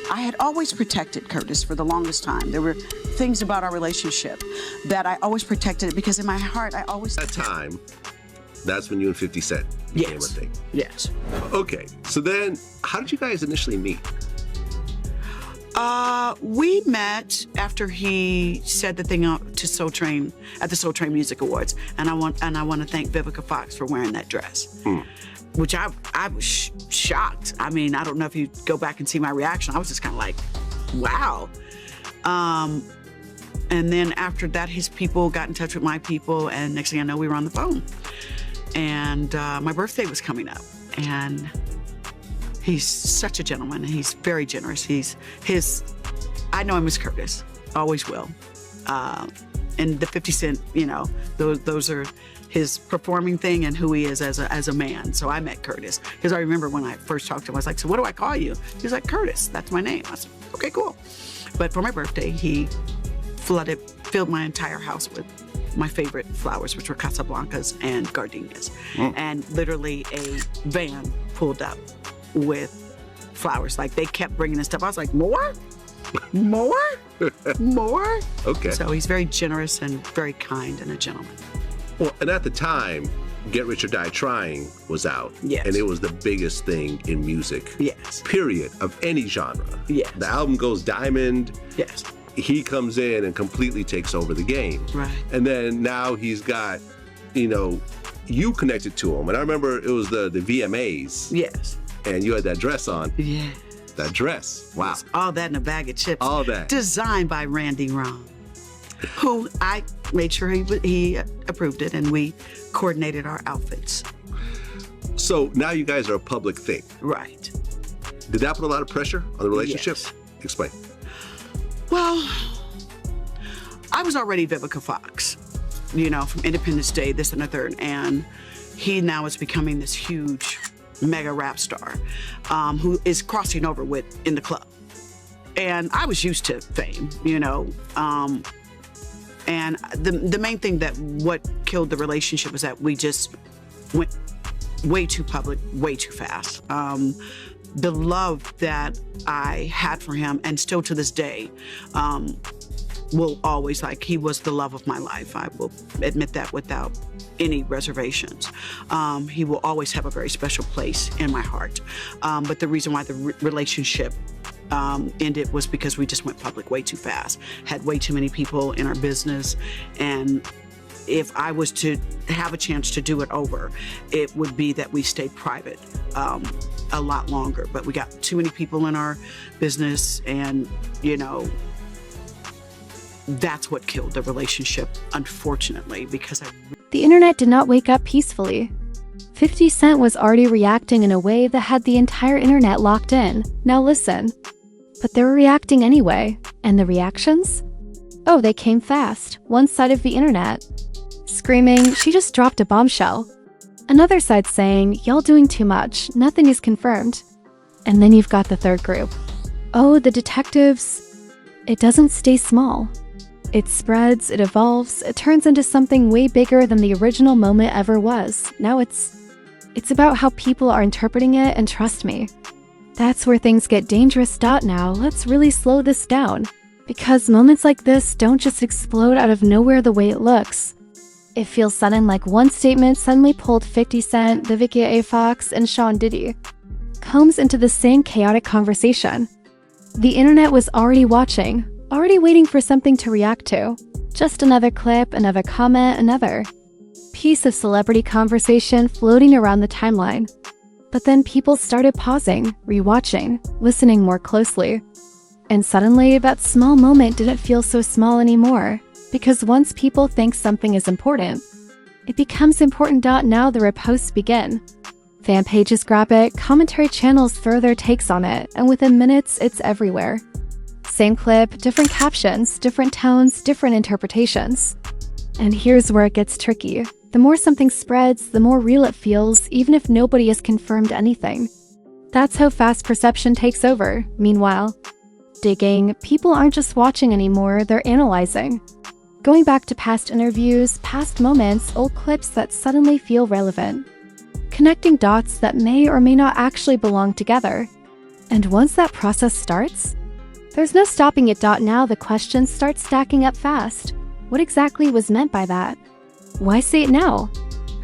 I had always protected Curtis for the longest time. There were things about our relationship that I always protected it because in my heart, I always... That time, that's when you and 50 Cent became a thing. Yes. Okay, so then how did you guys initially meet? We met after he said the thing to Soul Train at the Soul Train Music Awards, and I want to thank Vivica Fox for wearing that dress, which I was shocked. I mean, I don't know if you go back and see my reaction. I was just kind of like, wow. And then after that, his people got in touch with my people, and next thing I know, we were on the phone. And my birthday was coming up, and he's such a gentleman. He's very generous. I know him as Curtis, always will. And the 50 Cent, you know, those are his performing thing and who he is as a man. So I met Curtis because I remember when I first talked to him, I was like, so what do I call you? He was like, Curtis, that's my name. I said, okay, cool. But for my birthday, he filled my entire house with my favorite flowers, which were Casablancas and gardenias. And literally a van pulled up with flowers. Like, they kept bringing us stuff. I was like, more? More? More? Okay. So he's very generous and very kind and a gentleman. Well, and at the time, Get Rich or Die Trying was out. Yes. And it was the biggest thing in music. Yes. Period, of any genre. Yes. The album goes diamond. Yes. He comes in and completely takes over the game. Right. And then now he's got, you know, you connected to him. And I remember it was the VMAs. Yes. And you had that dress on. Yeah. That dress. Wow. All that in a bag of chips. All that. Designed by Randy Ron, who I made sure he approved it, and we coordinated our outfits. So now you guys are a public thing. Right. Did that put a lot of pressure on the relationship? Yes. Explain. Well, I was already Vivica Fox, you know, from Independence Day, this and the third, and he now is becoming this huge mega rap star who is crossing over in the club. And I was used to fame, you know, and the main thing that what killed the relationship was that we just went way too public, way too fast. The love that I had for him, and still to this day, will always, like, he was the love of my life. I will admit that without any reservations. He will always have a very special place in my heart. But the reason why the relationship ended was because we just went public way too fast, had way too many people in our business, and if I was to have a chance to do it over, it would be that we stayed private a lot longer. But we got too many people in our business, and, you know, that's what killed the relationship, unfortunately, because The internet did not wake up peacefully. 50 Cent was already reacting in a way that had the entire internet locked in. Now listen. But they were reacting anyway. And the reactions? Oh, they came fast. One side of the internet screaming, she just dropped a bombshell. Another side saying, y'all doing too much, nothing is confirmed. And then you've got the third group. Oh, the detectives. It doesn't stay small. It spreads, it evolves, it turns into something way bigger than the original moment ever was. Now it's about how people are interpreting it, and trust me, that's where things get dangerous. Now, let's really slow this down. Because moments like this don't just explode out of nowhere the way it looks. It feels sudden, like one statement suddenly pulled 50 Cent, Vivica Fox, and Sean Diddy Combs into the same chaotic conversation. The internet was already watching, already waiting for something to react to. Just another clip, another comment, another piece of celebrity conversation floating around the timeline. But then people started pausing, rewatching, listening more closely. And suddenly, that small moment didn't feel so small anymore. Because once people think something is important, it becomes important. Now the reposts begin. Fan pages grab it, commentary channels throw their takes on it, and within minutes, it's everywhere. Same clip, different captions, different tones, different interpretations. And here's where it gets tricky. The more something spreads, the more real it feels, even if nobody has confirmed anything. That's how fast perception takes over. Meanwhile, digging, people aren't just watching anymore, they're analyzing. Going back to past interviews, past moments, old clips that suddenly feel relevant. Connecting dots that may or may not actually belong together. And once that process starts, there's no stopping it. Now the questions start stacking up fast. What exactly was meant by that? Why say it now?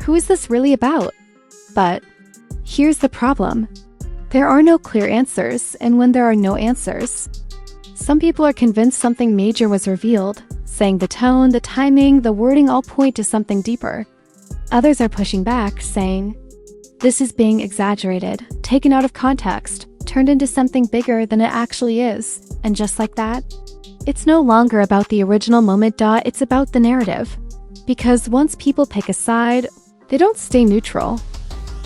Who is this really about? But here's the problem. There are no clear answers, and when there are no answers, some people are convinced something major was revealed, saying the tone, the timing, the wording all point to something deeper. Others are pushing back, saying, this is being exaggerated, taken out of context, turned into something bigger than it actually is. And just like that, it's no longer about the original moment. It's about the narrative. Because once people pick a side, they don't stay neutral.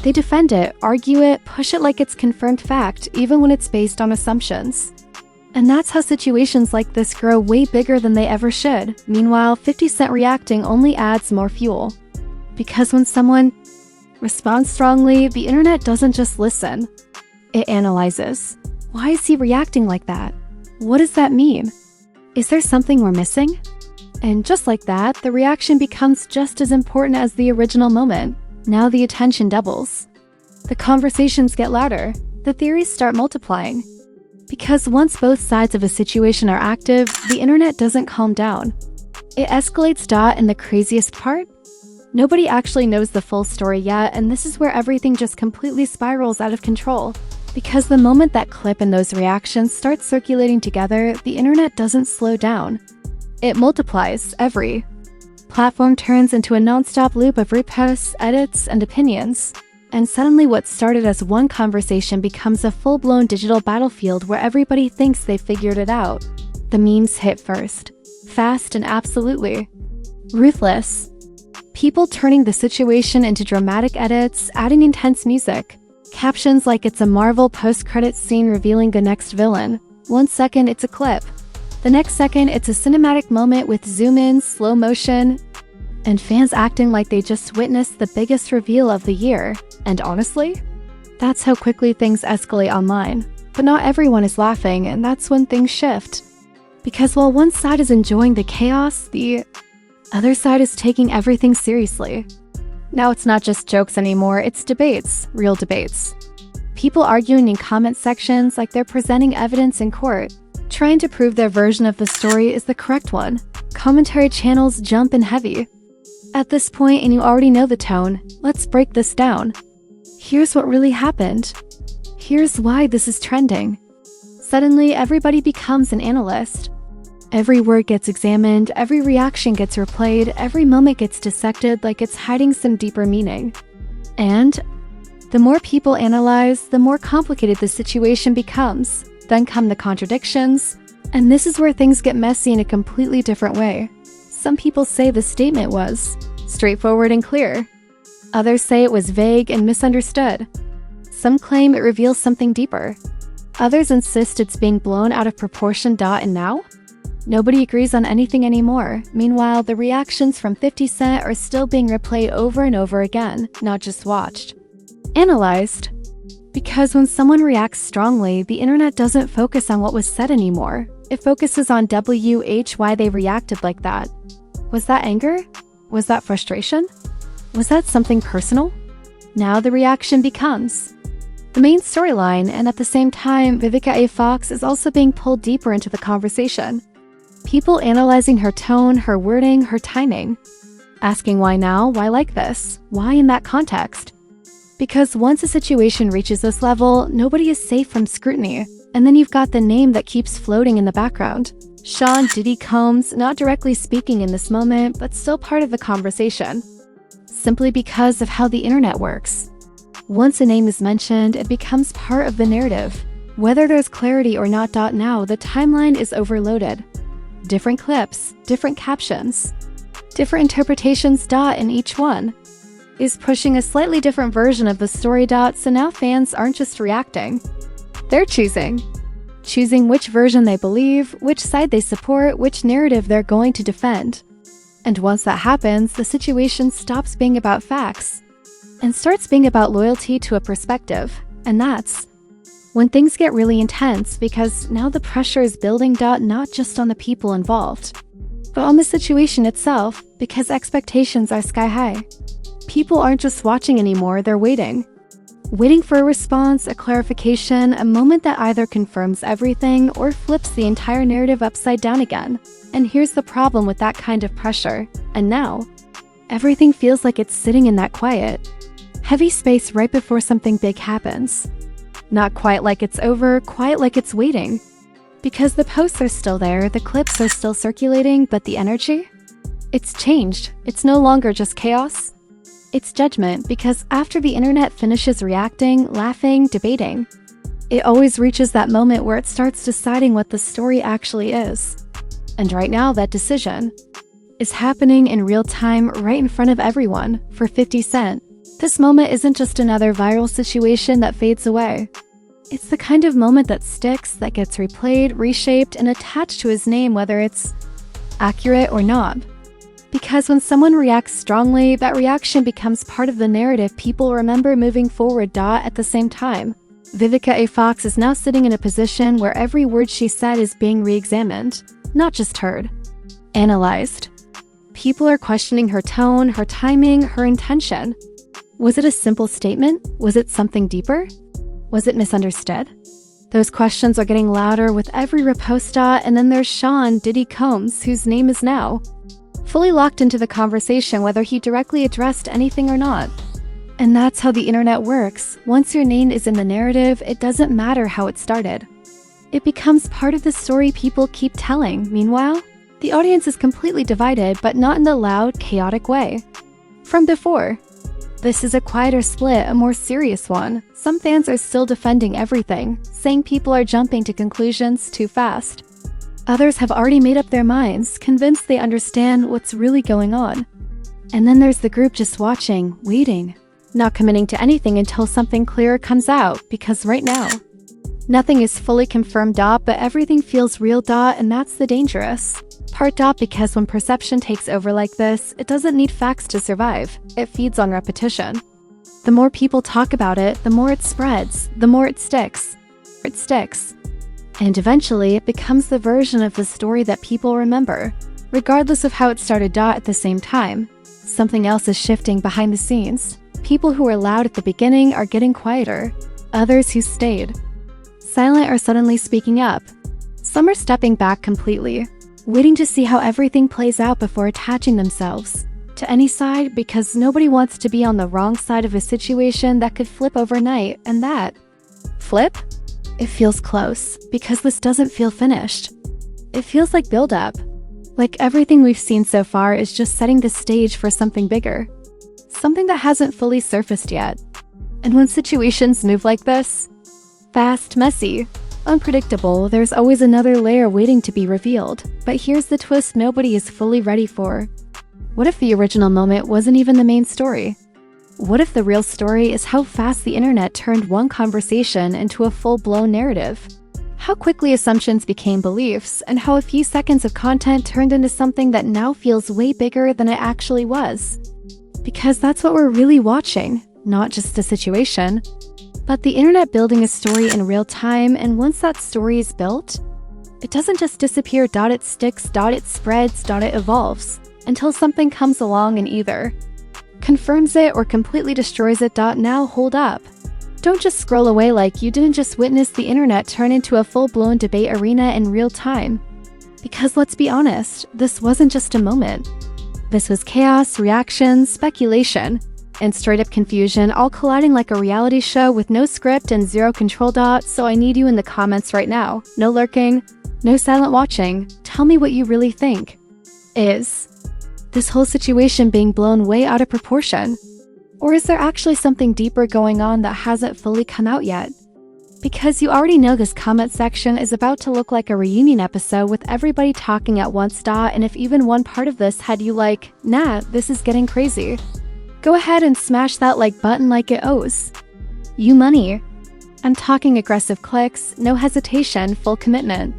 They defend it, argue it, push it like it's confirmed fact, even when it's based on assumptions. And that's how situations like this grow way bigger than they ever should. Meanwhile, 50 Cent reacting only adds more fuel. Because when someone responds strongly, the internet doesn't just listen. It analyzes. Why is he reacting like that? What does that mean? Is there something we're missing? And just like that, the reaction becomes just as important as the original moment. Now the attention doubles. The conversations get louder. The theories start multiplying. Because once both sides of a situation are active, the internet doesn't calm down. It escalates. And the craziest part? Nobody actually knows the full story yet, and this is where everything just completely spirals out of control. Because the moment that clip and those reactions start circulating together, the internet doesn't slow down. It multiplies. Every platform turns into a non-stop loop of reposts, edits, and opinions. And suddenly what started as one conversation becomes a full-blown digital battlefield where everybody thinks they've figured it out. The memes hit first. Fast and absolutely ruthless. People turning the situation into dramatic edits, adding intense music. Captions like it's a Marvel post-credits scene revealing the next villain. 1 second it's a clip. The next second it's a cinematic moment with zoom-ins, slow motion, and fans acting like they just witnessed the biggest reveal of the year. And honestly, that's how quickly things escalate online. But not everyone is laughing, and that's when things shift. Because while one side is enjoying the chaos, the other side is taking everything seriously. Now it's not just jokes anymore, it's debates, real debates. People arguing in comment sections like they're presenting evidence in court, trying to prove their version of the story is the correct one. Commentary channels jump in heavy. At this point, and you already know the tone, let's break this down. Here's what really happened. Here's why this is trending. Suddenly, everybody becomes an analyst. Every word gets examined, every reaction gets replayed, every moment gets dissected like it's hiding some deeper meaning. And the more people analyze, the more complicated the situation becomes. Then come the contradictions, and this is where things get messy in a completely different way. Some people say the statement was straightforward and clear. Others say it was vague and misunderstood. Some claim it reveals something deeper. Others insist it's being blown out of proportion. And now? Nobody agrees on anything anymore. Meanwhile, the reactions from 50 Cent are still being replayed over and over again, not just watched. Analyzed. Because when someone reacts strongly, the internet doesn't focus on what was said anymore. It focuses on why they reacted like that. Was that anger? Was that frustration? Was that something personal? Now the reaction becomes the main storyline, and at the same time, Vivica Fox is also being pulled deeper into the conversation. People analyzing her tone, her wording, her timing. Asking why now, why like this, why in that context? Because once a situation reaches this level, nobody is safe from scrutiny. And then you've got the name that keeps floating in the background. Sean Diddy Combs, not directly speaking in this moment, but still part of the conversation. Simply because of how the internet works. Once a name is mentioned, it becomes part of the narrative. Whether there's clarity or not. Now, the timeline is overloaded. Different clips, different captions, different interpretations. And each one is pushing a slightly different version of the story. So now fans aren't just reacting. They're choosing which version they believe, which side they support, which narrative they're going to defend. And once that happens, the situation stops being about facts and starts being about loyalty to a perspective. And that's when things get really intense, because now the pressure is building. Not just on the people involved, but on the situation itself, because expectations are sky high. People aren't just watching anymore, they're waiting. waiting for a response, a clarification, a moment that either confirms everything or flips the entire narrative upside down again. And here's the problem with that kind of pressure. And now, everything feels like it's sitting in that quiet, heavy space right before something big happens. Not quite like it's over, quite like it's waiting. Because the posts are still there, the clips are still circulating, but the energy? It's changed. It's no longer just chaos. It's judgment, because after the internet finishes reacting, laughing, debating, it always reaches that moment where it starts deciding what the story actually is. And right now, that decision is happening in real time right in front of everyone. For 50 Cent, this moment isn't just another viral situation that fades away. It's the kind of moment that sticks, that gets replayed, reshaped, and attached to his name, whether it's accurate or not. Because when someone reacts strongly, that reaction becomes part of the narrative people remember moving forward. At the same time, Vivica A. Fox is now sitting in a position where every word she said is being re-examined, not just heard, analyzed. People are questioning her tone, her timing, her intention. Was it a simple statement? Was it something deeper? Was it misunderstood? Those questions are getting louder with every repost. And then there's Sean Diddy Combs, whose name is now fully locked into the conversation, whether he directly addressed anything or not. And that's how the internet works. Once your name is in the narrative, it doesn't matter how it started. It becomes part of the story people keep telling. Meanwhile, the audience is completely divided, but not in the loud, chaotic way from before. This is a quieter split, a more serious one. Some fans are still defending everything, saying people are jumping to conclusions too fast. Others have already made up their minds, convinced they understand what's really going on. And then there's the group just watching, waiting, not committing to anything until something clearer comes out, because right now, nothing is fully confirmed. But everything feels real. And that's the dangerous part. Because when perception takes over like this, it doesn't need facts to survive. It feeds on repetition. The more people talk about it, the more it spreads, the more it sticks. It sticks. And eventually, it becomes the version of the story that people remember, regardless of how it started. At the same time, something else is shifting behind the scenes. People who were loud at the beginning are getting quieter. Others who stayed silent are suddenly speaking up. Some are stepping back completely, waiting to see how everything plays out before attaching themselves to any side, because nobody wants to be on the wrong side of a situation that could flip overnight. And that flip? It feels close, because this doesn't feel finished. It feels like build-up. Like everything we've seen so far is just setting the stage for something bigger. Something that hasn't fully surfaced yet. And when situations move like this, fast, messy, unpredictable, there's always another layer waiting to be revealed. But here's the twist nobody is fully ready for. What if the original moment wasn't even the main story? What if the real story is how fast the internet turned one conversation into a full-blown narrative? How quickly assumptions became beliefs, and how a few seconds of content turned into something that now feels way bigger than it actually was? Because that's what we're really watching, not just a situation, but the internet building a story in real time. And once that story is built, it doesn't just disappear. It sticks. It spreads. It evolves, until something comes along and either confirms it or completely destroys it. Now hold up. Don't just scroll away like you didn't just witness the internet turn into a full-blown debate arena in real time. Because let's be honest, this wasn't just a moment. This was chaos, reactions, speculation, and straight-up confusion, all colliding like a reality show with no script and zero control. So I need you in the comments right now. No lurking, no silent watching. Tell me what you really think. Is this whole situation being blown way out of proportion? Or is there actually something deeper going on that hasn't fully come out yet? Because you already know this comment section is about to look like a reunion episode with everybody talking at once. And if even one part of this had you like, nah, this is getting crazy, go ahead and smash that like button like it owes you money. I'm talking aggressive clicks, no hesitation, full commitment.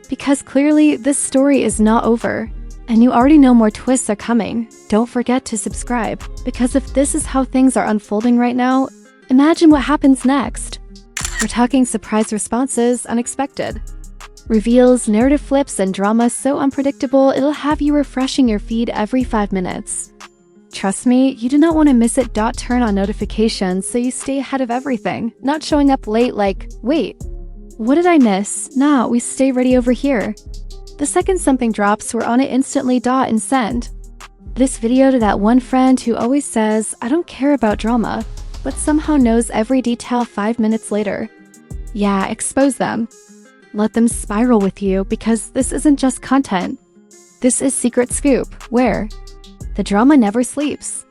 Because clearly this story is not over. And you already know more twists are coming. Don't forget to subscribe, because if this is how things are unfolding right now, imagine what happens next. We're talking surprise responses, unexpected reveals, narrative flips, and drama so unpredictable it'll have you refreshing your feed every 5 minutes. Trust me, you do not want to miss it. Turn on notifications so you stay ahead of everything, not showing up late like, wait, what did I miss? Nah, we stay ready over here. The second something drops, we're on it instantly. And send this video to that one friend who always says, I don't care about drama, but somehow knows every detail 5 minutes later. Yeah, expose them. Let them spiral with you, because this isn't just content. This is secret scoop, where the drama never sleeps.